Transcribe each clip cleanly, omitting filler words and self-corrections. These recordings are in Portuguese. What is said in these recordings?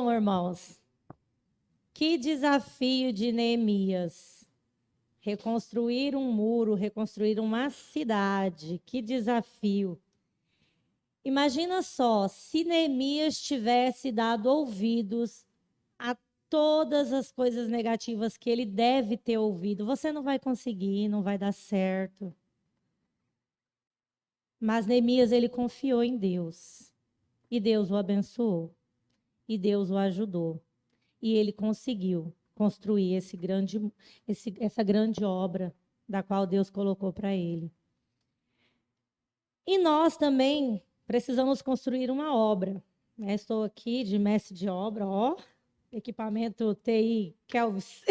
Bom, irmãos, que desafio de Neemias. Reconstruir um muro, reconstruir uma cidade, que desafio. Imagina só, se Neemias tivesse dado ouvidos a todas as coisas negativas que ele deve ter ouvido. Você não vai conseguir, não vai dar certo. Mas Neemias, ele confiou em Deus. E Deus o abençoou. E Deus o ajudou. E ele conseguiu construir essa grande obra da qual Deus colocou para ele. E nós também precisamos construir uma obra. Estou aqui de mestre de obra, equipamento TI Kelvis.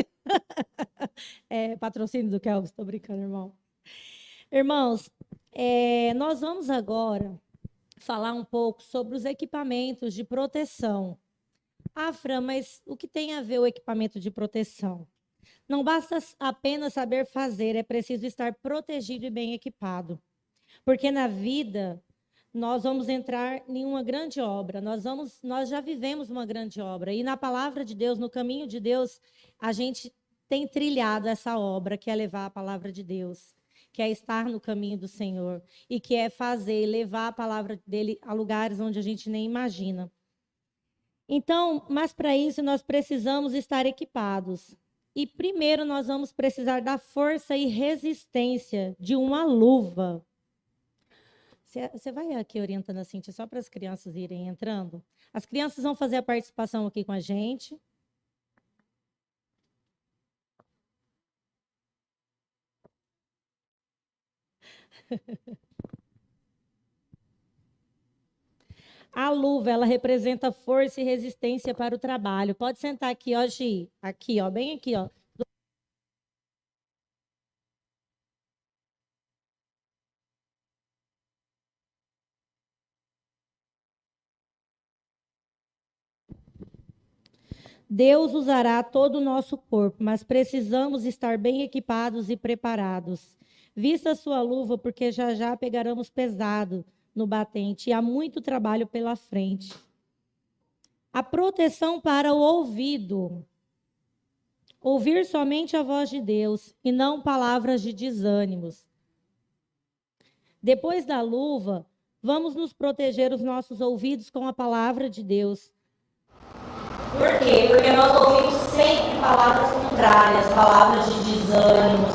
Patrocínio do Kelvis, estou brincando, irmão. Irmãos, nós vamos agora falar um pouco sobre os equipamentos de proteção. Fran, mas o que tem a ver o equipamento de proteção? Não basta apenas saber fazer, é preciso estar protegido e bem equipado. Porque na vida, nós vamos entrar em uma grande obra, nós já vivemos uma grande obra, e na palavra de Deus, no caminho de Deus, a gente tem trilhado essa obra, que é levar a palavra de Deus, que é estar no caminho do Senhor, e que é fazer, levar a palavra dele a lugares onde a gente nem imagina. Então, mas para isso nós precisamos estar equipados. E primeiro nós vamos precisar da força e resistência de uma luva. Você vai aqui orientando a Cíntia só para as crianças irem entrando? As crianças vão fazer a participação aqui com a gente. A luva, ela representa força e resistência para o trabalho. Pode sentar aqui, ó, Gi. Aqui, ó, bem aqui, ó. Deus usará todo o nosso corpo, mas precisamos estar bem equipados e preparados. Vista a sua luva, porque já já pegaremos pesado no batente e há muito trabalho pela frente. A proteção para o ouvido. Ouvir somente a voz de Deus e não palavras de desânimos. Depois da luva, vamos nos proteger os nossos ouvidos com a palavra de Deus. Por quê? Porque nós ouvimos sempre palavras contrárias, palavras de desânimos,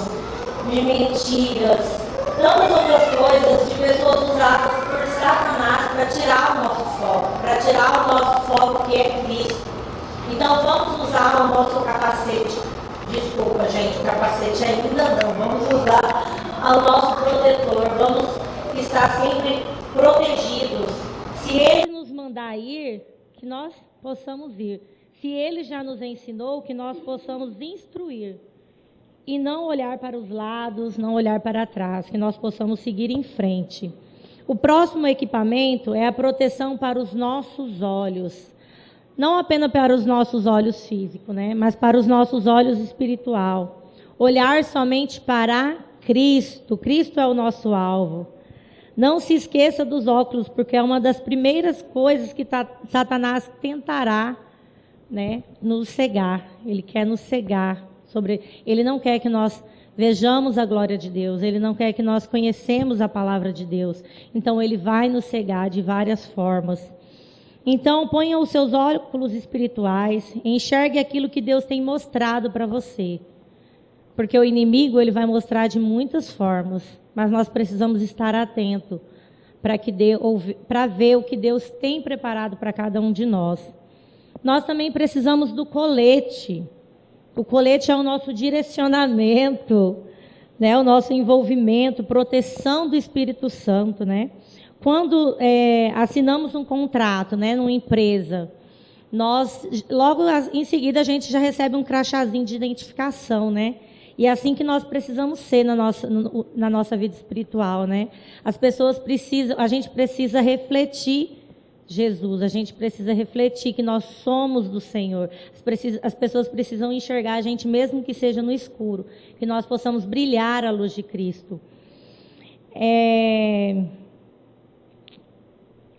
de mentiras, tantas outras coisas, de pessoas usadas por Satanás para tirar o nosso foco, que é Cristo. Então vamos usar o nosso capacete. Desculpa, gente, o capacete ainda não. Vamos usar o nosso protetor, vamos estar sempre protegidos. Se Ele nos mandar ir, que nós possamos ir. Se Ele já nos ensinou, que nós possamos instruir. E não olhar para os lados, não olhar para trás, que nós possamos seguir em frente. O próximo equipamento é a proteção para os nossos olhos. Não apenas para os nossos olhos físicos, né? Mas para os nossos olhos espiritual. Olhar somente para Cristo. Cristo é o nosso alvo. Não se esqueça dos óculos, porque é uma das primeiras coisas que Satanás tentará, né, nos cegar. Ele quer nos cegar. Ele não quer que nós vejamos a glória de Deus. Ele não quer que nós conhecemos a palavra de Deus. Então, ele vai nos cegar de várias formas. Então, ponha os seus óculos espirituais, enxergue aquilo que Deus tem mostrado para você. Porque o inimigo, ele vai mostrar de muitas formas, mas nós precisamos estar atentos para ver o que Deus tem preparado para cada um de nós. Nós também precisamos do colete. O colete é o nosso direcionamento, né? O nosso envolvimento, proteção do Espírito Santo, né? Quando assinamos um contrato, né, numa empresa, logo em seguida a gente já recebe um crachazinho de identificação, né? E é assim que nós precisamos ser na nossa vida espiritual, né? A gente precisa refletir Jesus, a gente precisa refletir que nós somos do Senhor. As pessoas precisam enxergar a gente, mesmo que seja no escuro, que nós possamos brilhar a luz de Cristo.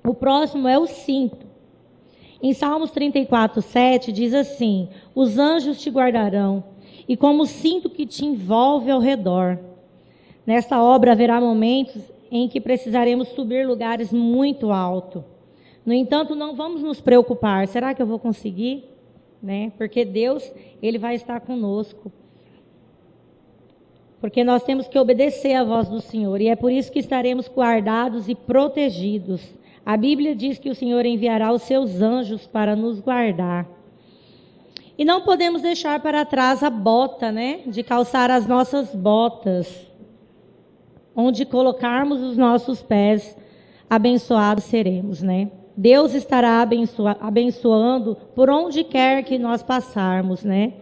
O próximo é o cinto. Em Salmos 34:7 diz assim: os anjos te guardarão, e como cinto que te envolve ao redor. Nesta obra haverá momentos em que precisaremos subir lugares muito altos. No entanto, não vamos nos preocupar. Será que eu vou conseguir? Né? Porque Deus, Ele vai estar conosco. Porque nós temos que obedecer à voz do Senhor. E é por isso que estaremos guardados e protegidos. A Bíblia diz que o Senhor enviará os seus anjos para nos guardar. E não podemos deixar para trás a bota, né? De calçar as nossas botas. Onde colocarmos os nossos pés, abençoados seremos, né? Deus estará abençoando por onde quer que nós passarmos, né?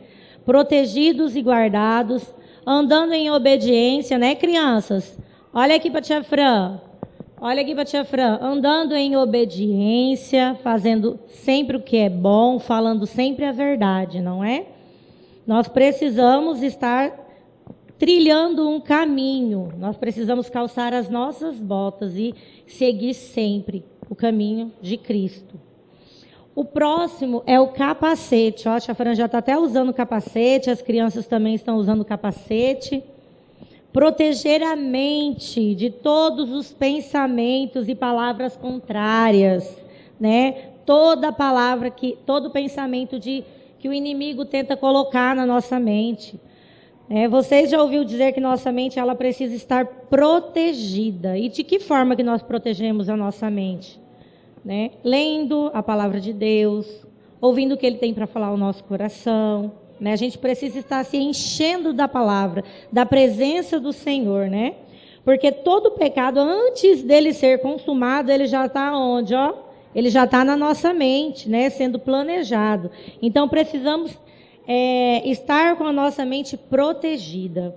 Protegidos e guardados, andando em obediência, né, crianças? Olha aqui para a tia Fran. Olha aqui para a tia Fran. Andando em obediência, fazendo sempre o que é bom, falando sempre a verdade, não é? Nós precisamos estar trilhando um caminho. Nós precisamos calçar as nossas botas e seguir sempre o caminho de Cristo. O próximo é o capacete. Ó, a tia Fran já está até usando o capacete, as crianças também estão usando o capacete. Proteger a mente de todos os pensamentos e palavras contrárias, né? Toda palavra todo pensamento que o inimigo tenta colocar na nossa mente. Vocês já ouviram dizer que nossa mente ela precisa estar protegida. E de que forma que nós protegemos a nossa mente? Né? Lendo a palavra de Deus, ouvindo o que Ele tem para falar ao nosso coração. Né? A gente precisa estar se enchendo da palavra, da presença do Senhor, né? Porque todo pecado, antes dele ser consumado, ele já está onde? Ó? Ele já está na nossa mente, né? Sendo planejado. Então precisamos estar com a nossa mente protegida.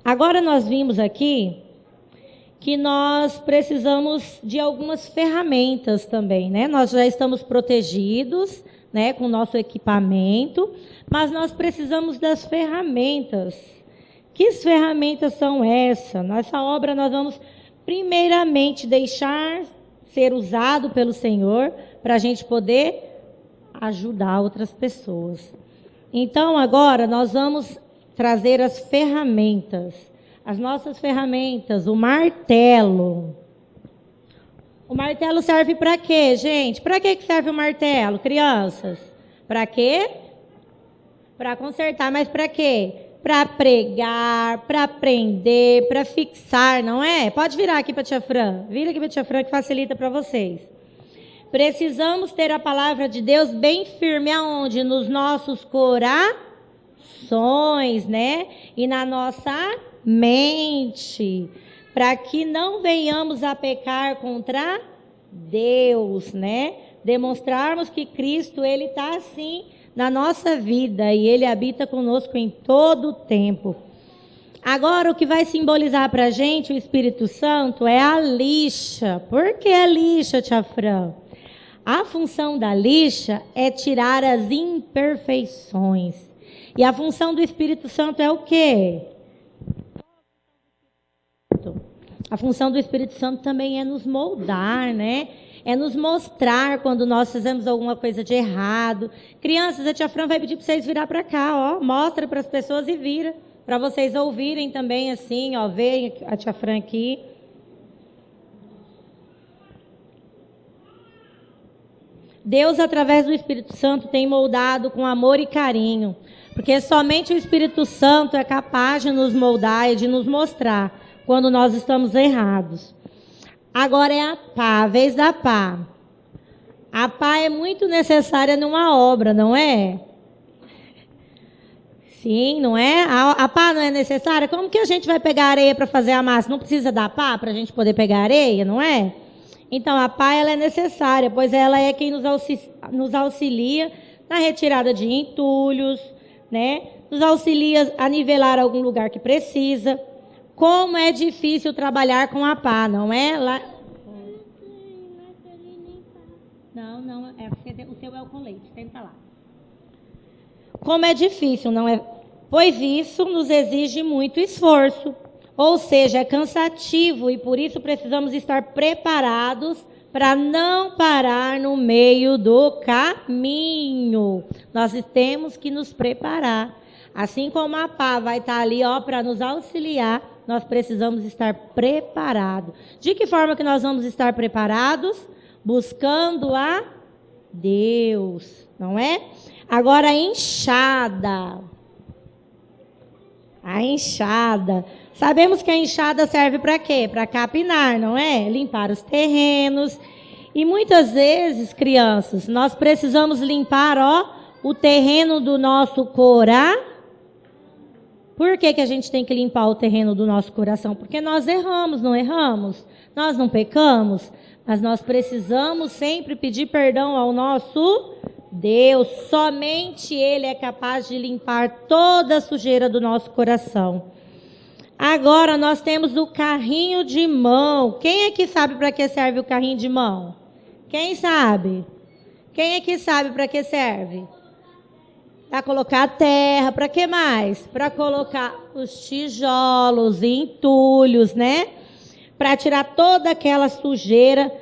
Agora nós vimos aqui que nós precisamos de algumas ferramentas também, né? Nós já estamos protegidos, né, com o nosso equipamento, mas nós precisamos das ferramentas. Que ferramentas são essas? Nessa obra nós vamos primeiramente deixar ser usado pelo Senhor para a gente poder ajudar outras pessoas. Então agora nós vamos trazer as ferramentas. As nossas ferramentas, o martelo. O martelo serve para quê, gente? Para que serve o martelo, crianças? Para quê? Para consertar, mas para quê? Para pregar, para prender, para fixar, não é? Pode virar aqui para a tia Fran. Vira aqui para a tia Fran que facilita para vocês. Precisamos ter a palavra de Deus bem firme aonde? Nos nossos corações, né? E na nossa mente, para que não venhamos a pecar contra Deus, né? Demonstrarmos que Cristo, Ele está assim na nossa vida e Ele habita conosco em todo o tempo. Agora, o que vai simbolizar para a gente o Espírito Santo é a lixa. Por que a lixa, tia Fran? A função da lixa é tirar as imperfeições. E a função do Espírito Santo é o quê? A função do Espírito Santo também é nos moldar, né? É nos mostrar quando nós fizemos alguma coisa de errado. Crianças, a tia Fran vai pedir para vocês virar para cá, ó. Mostra para as pessoas e vira. Para vocês ouvirem também assim, ó. Vem a tia Fran aqui. Deus, através do Espírito Santo, tem moldado com amor e carinho. Porque somente o Espírito Santo é capaz de nos moldar e de nos mostrar quando nós estamos errados. Agora é a pá, a vez da pá. A pá é muito necessária numa obra, não é? Sim, não é? A pá não é necessária? Como que a gente vai pegar areia para fazer a massa? Não precisa da pá para a gente poder pegar areia, não é? Então a pá ela é necessária, pois ela é quem nos auxilia na retirada de entulhos, né? Nos auxilia a nivelar algum lugar que precisa. Como é difícil trabalhar com a pá, não é? Não, o seu é o com leite, tenta lá. Como é difícil, não é? Pois isso nos exige muito esforço. Ou seja, é cansativo e por isso precisamos estar preparados para não parar no meio do caminho. Nós temos que nos preparar. Assim como a pá vai estar ali, para nos auxiliar, nós precisamos estar preparados. De que forma que nós vamos estar preparados? Buscando a Deus, não é? Agora a enxada. A enxada. Sabemos que a enxada serve para quê? Para capinar, não é? Limpar os terrenos. E muitas vezes, crianças, nós precisamos limpar, o terreno do nosso coração. Por que a gente tem que limpar o terreno do nosso coração? Porque nós erramos, não erramos? Nós não pecamos, mas nós precisamos sempre pedir perdão ao nosso Deus. Somente Ele é capaz de limpar toda a sujeira do nosso coração. Agora nós temos o carrinho de mão. Quem é que sabe para que serve o carrinho de mão? Quem sabe? Quem é que sabe para que serve? Para colocar a terra, para que mais? Para colocar os tijolos e entulhos, né? Para tirar toda aquela sujeira.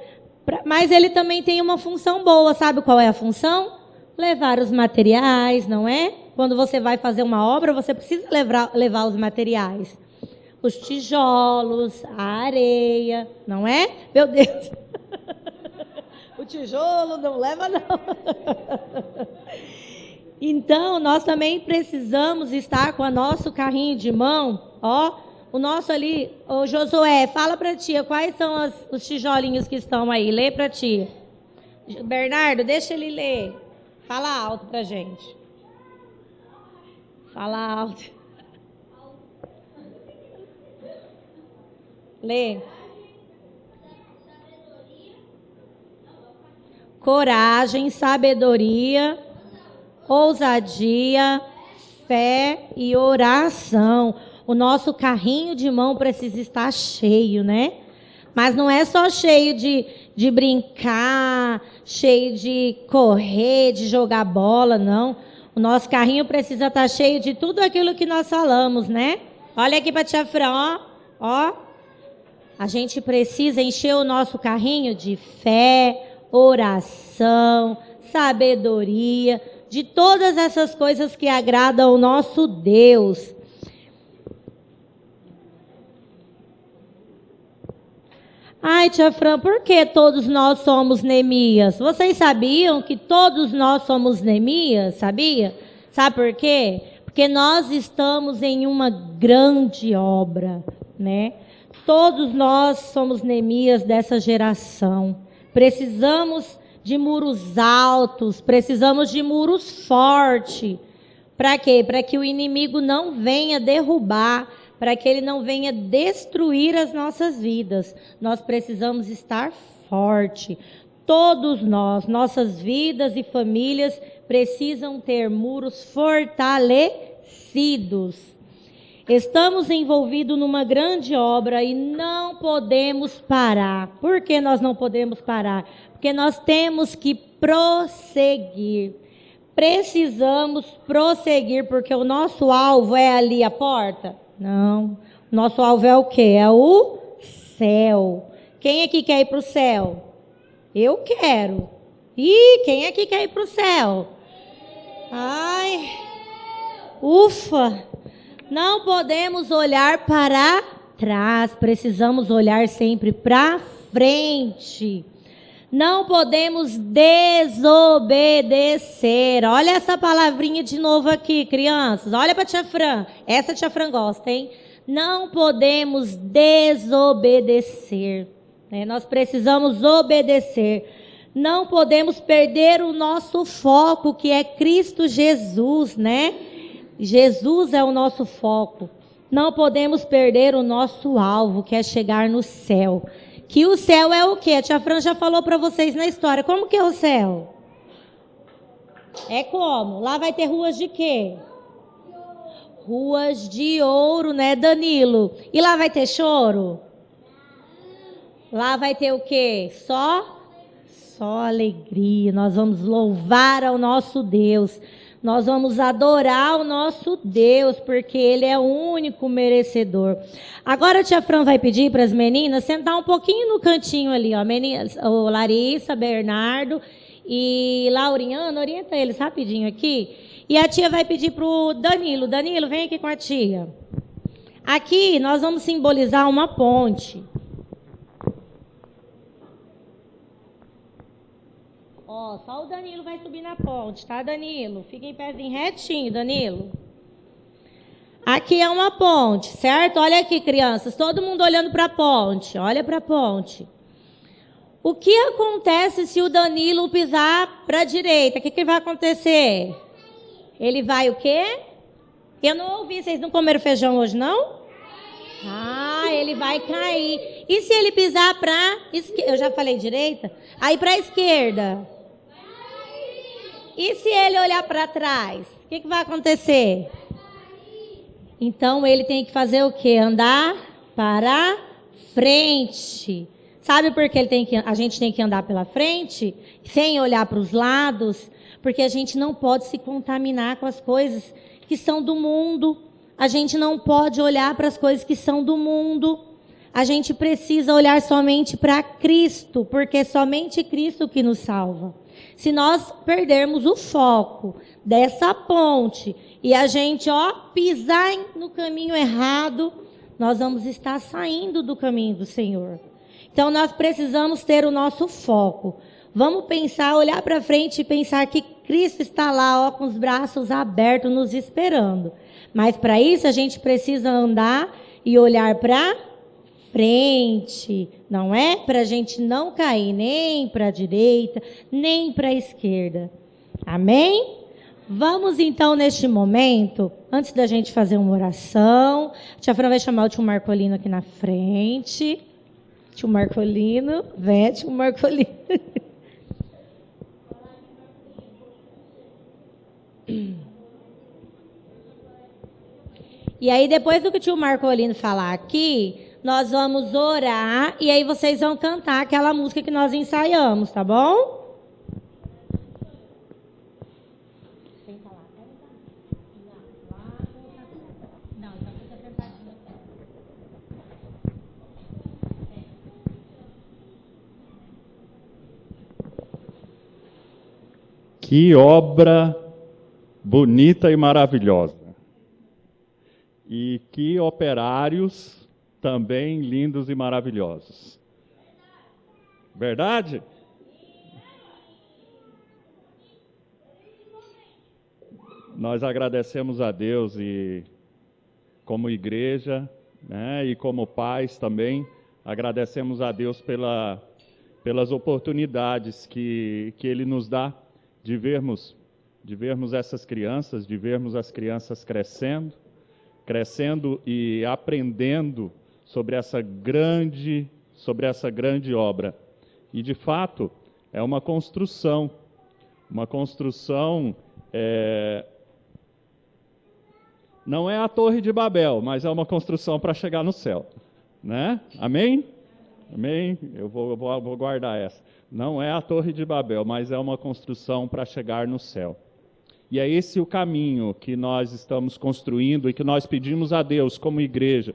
Mas ele também tem uma função boa, sabe qual é a função? Levar os materiais, não é? Quando você vai fazer uma obra, você precisa levar os materiais. Os tijolos, a areia, não é? Meu Deus! O tijolo não leva, não. Então, nós também precisamos estar com o nosso carrinho de mão, o nosso ali, Josué, fala para tia, quais são os tijolinhos que estão aí? Lê para tia. Bernardo, deixa ele ler. Fala alto pra gente. Fala alto. Lê. Coragem, sabedoria, ousadia, fé e oração. O nosso carrinho de mão precisa estar cheio, né? Mas não é só cheio de brincar, cheio de correr, de jogar bola, não. O nosso carrinho precisa estar cheio de tudo aquilo que nós falamos, né? Olha aqui para a tia Fran, ó. A gente precisa encher o nosso carrinho de fé, oração, sabedoria, de todas essas coisas que agradam ao nosso Deus. Ai, tia Fran, por que todos nós somos Neemias? Vocês sabiam que todos nós somos Neemias? Sabia? Sabe por quê? Porque nós estamos em uma grande obra, né? Todos nós somos Neemias dessa geração. Precisamos de muros altos, precisamos de muros fortes. Para quê? Para que o inimigo não venha derrubar, para que ele não venha destruir as nossas vidas. Nós precisamos estar forte. Todos nós, nossas vidas e famílias precisam ter muros fortalecidos. Estamos envolvidos numa grande obra e não podemos parar. Por que nós não podemos parar? Porque nós temos que prosseguir. Precisamos prosseguir, porque o nosso alvo é ali a porta? Não. O nosso alvo é o quê? É o céu. Quem aqui quer ir para o céu? Eu quero. Ih, quem aqui quer ir para o céu? Ai, ufa! Não podemos olhar para trás, precisamos olhar sempre para frente. Não podemos desobedecer. Olha essa palavrinha de novo aqui, crianças. Olha para a tia Fran. Essa a tia Fran gosta, hein? Não podemos desobedecer. Nós precisamos obedecer. Não podemos perder o nosso foco, que é Cristo Jesus, né? Jesus é o nosso foco. Não podemos perder o nosso alvo, que é chegar no céu. Que o céu é o quê? A tia Fran já falou para vocês na história. Como que é o céu? É como? Lá vai ter ruas de quê? Ruas de ouro, né, Danilo? E lá vai ter choro? Lá vai ter o quê? Só alegria. Nós vamos louvar ao nosso Deus. Nós vamos adorar o nosso Deus, porque Ele é o único merecedor. Agora a tia Fran vai pedir para as meninas sentar um pouquinho no cantinho ali, ó. Meninas, o Larissa, Bernardo e Lauriana, orienta eles rapidinho aqui. E a tia vai pedir para o Danilo. Danilo, vem aqui com a tia. Aqui nós vamos simbolizar uma ponte. Ó, só o Danilo vai subir na ponte, tá, Danilo? Fica em pezinho retinho, Danilo. Aqui é uma ponte, certo? Olha aqui, crianças, todo mundo olhando para a ponte. Olha para a ponte. O que acontece se o Danilo pisar para a direita? O que vai acontecer? Ele vai o quê? Eu não ouvi, vocês não comeram feijão hoje, não? Ah, ele vai cair. E se ele pisar para esquerda? Eu já falei direita? Aí para a esquerda. E se ele olhar para trás? O que vai acontecer? Então ele tem que fazer o quê? Andar para frente. Sabe por que a gente tem que andar pela frente? Sem olhar para os lados? Porque a gente não pode se contaminar com as coisas que são do mundo. A gente não pode olhar para as coisas que são do mundo. A gente precisa olhar somente para Cristo, porque é somente Cristo que nos salva. Se nós perdermos o foco dessa ponte e a gente, pisar no caminho errado, nós vamos estar saindo do caminho do Senhor. Então nós precisamos ter o nosso foco. Vamos pensar, olhar para frente e pensar que Cristo está lá, com os braços abertos, nos esperando. Mas para isso a gente precisa andar e olhar para frente, não é? Para a gente não cair nem para a direita, nem para a esquerda. Amém? Vamos então, neste momento, antes da gente fazer uma oração, a tia Fran vai chamar o tio Marcolino aqui na frente. Tio Marcolino, vem, tio Marcolino. E aí, depois do que o tio Marcolino falar aqui, nós vamos orar e aí vocês vão cantar aquela música que nós ensaiamos, tá bom? Que obra bonita e maravilhosa. E que operários também lindos e maravilhosos. Verdade? Nós agradecemos a Deus e como igreja, né, e como pais também, agradecemos a Deus pelas oportunidades que Ele nos dá de vermos essas crianças, de vermos as crianças crescendo e aprendendo sobre essa grande obra. E, de fato, é uma construção não é a Torre de Babel, mas é uma construção para chegar no céu, né? Amém? Amém? Eu vou guardar essa. Não é a Torre de Babel, mas é uma construção para chegar no céu. E é esse o caminho que nós estamos construindo e que nós pedimos a Deus como igreja,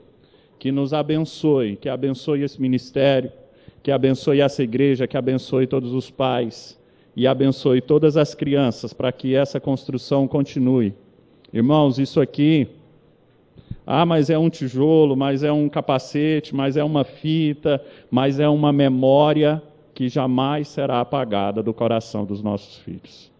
que nos abençoe, que abençoe esse ministério, que abençoe essa igreja, que abençoe todos os pais e abençoe todas as crianças para que essa construção continue. Irmãos, isso aqui, mas é um tijolo, mas é um capacete, mas é uma fita, mas é uma memória que jamais será apagada do coração dos nossos filhos.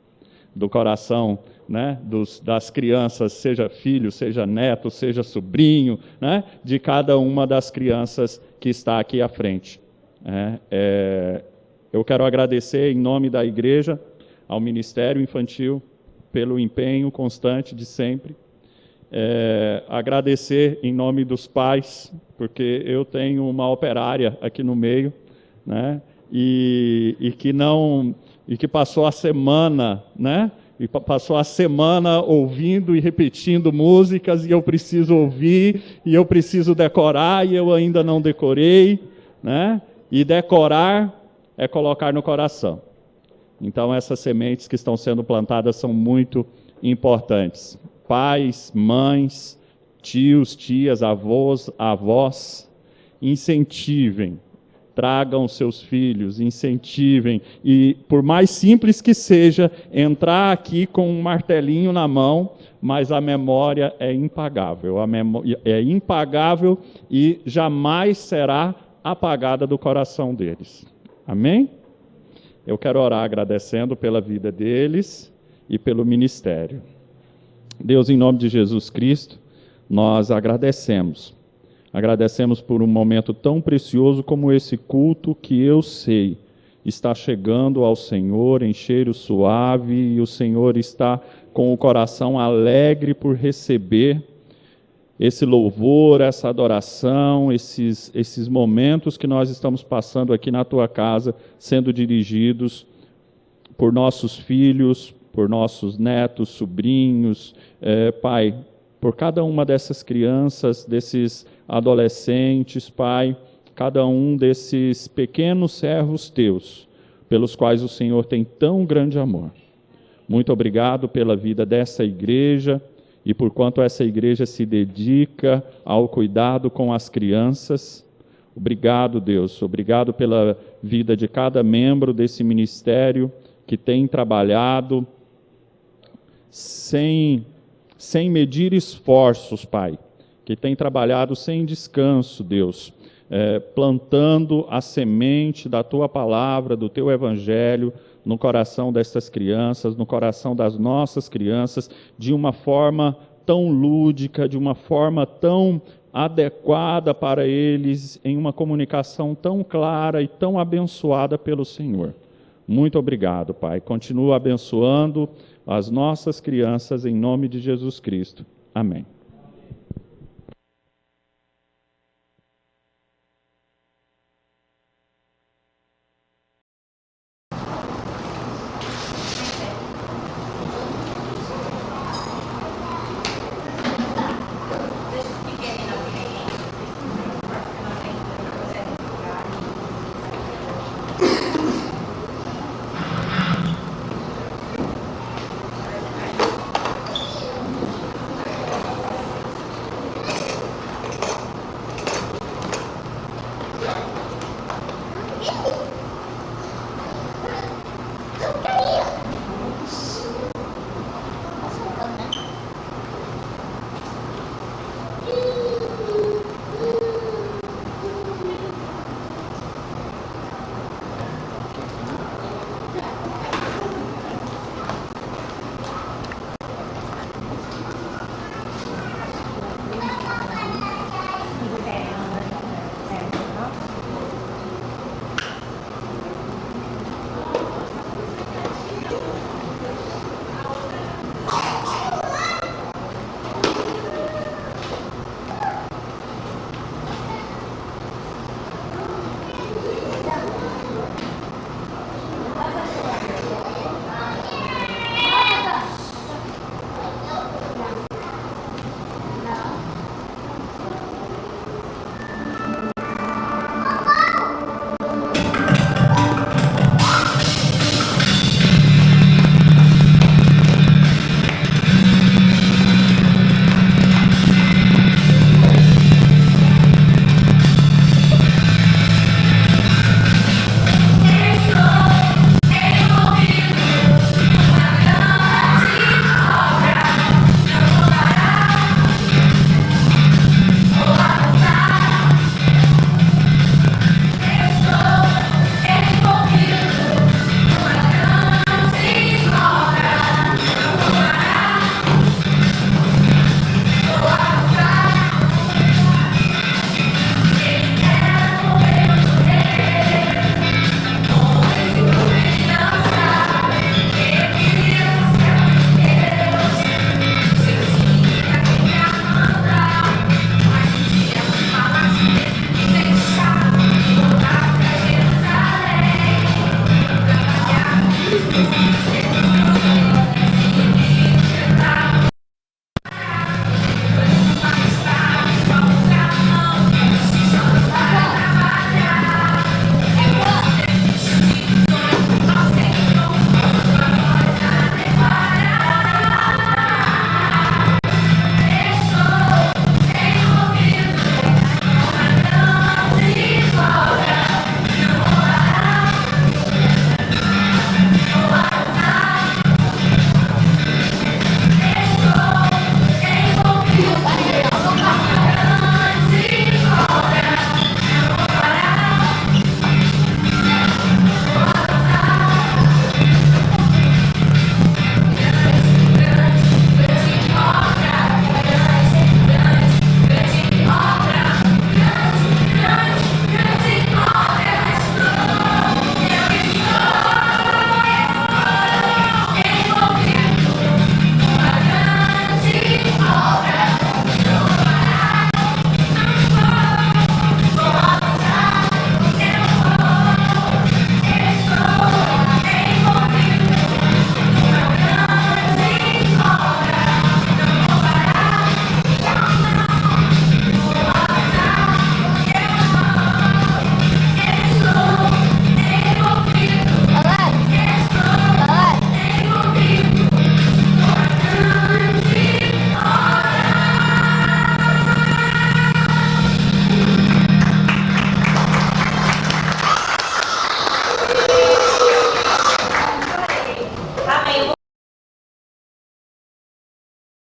Do coração, né, das crianças, seja filho, seja neto, seja sobrinho, né, de cada uma das crianças que está aqui à frente. Eu quero agradecer em nome da igreja ao Ministério Infantil pelo empenho constante de sempre. Agradecer em nome dos pais, porque eu tenho uma operária aqui no meio, né, e que passou a semana, né? E passou a semana ouvindo e repetindo músicas, e eu preciso ouvir, e eu preciso decorar, e eu ainda não decorei, né? E decorar é colocar no coração. Então, essas sementes que estão sendo plantadas são muito importantes. Pais, mães, tios, tias, avós, avós, incentivem, tragam seus filhos, incentivem, e por mais simples que seja, entrar aqui com um martelinho na mão, mas a memória é impagável, é impagável e jamais será apagada do coração deles. Amém? Eu quero orar agradecendo pela vida deles e pelo ministério. Deus, em nome de Jesus Cristo, nós agradecemos. Agradecemos por um momento tão precioso como esse culto que eu sei está chegando ao Senhor em cheiro suave e o Senhor está com o coração alegre por receber esse louvor, essa adoração, esses momentos que nós estamos passando aqui na tua casa, sendo dirigidos por nossos filhos, por nossos netos, sobrinhos, Pai, por cada uma dessas crianças, desses adolescentes, Pai, cada um desses pequenos servos teus, pelos quais o Senhor tem tão grande amor. Muito obrigado pela vida dessa igreja e por quanto essa igreja se dedica ao cuidado com as crianças. Obrigado, Deus, obrigado pela vida de cada membro desse ministério que tem trabalhado sem medir esforços, Pai, que tem trabalhado sem descanso, Deus, plantando a semente da Tua palavra, do Teu Evangelho, no coração dessas crianças, no coração das nossas crianças, de uma forma tão lúdica, de uma forma tão adequada para eles, em uma comunicação tão clara e tão abençoada pelo Senhor. Muito obrigado, Pai. Continua abençoando as nossas crianças em nome de Jesus Cristo. Amém.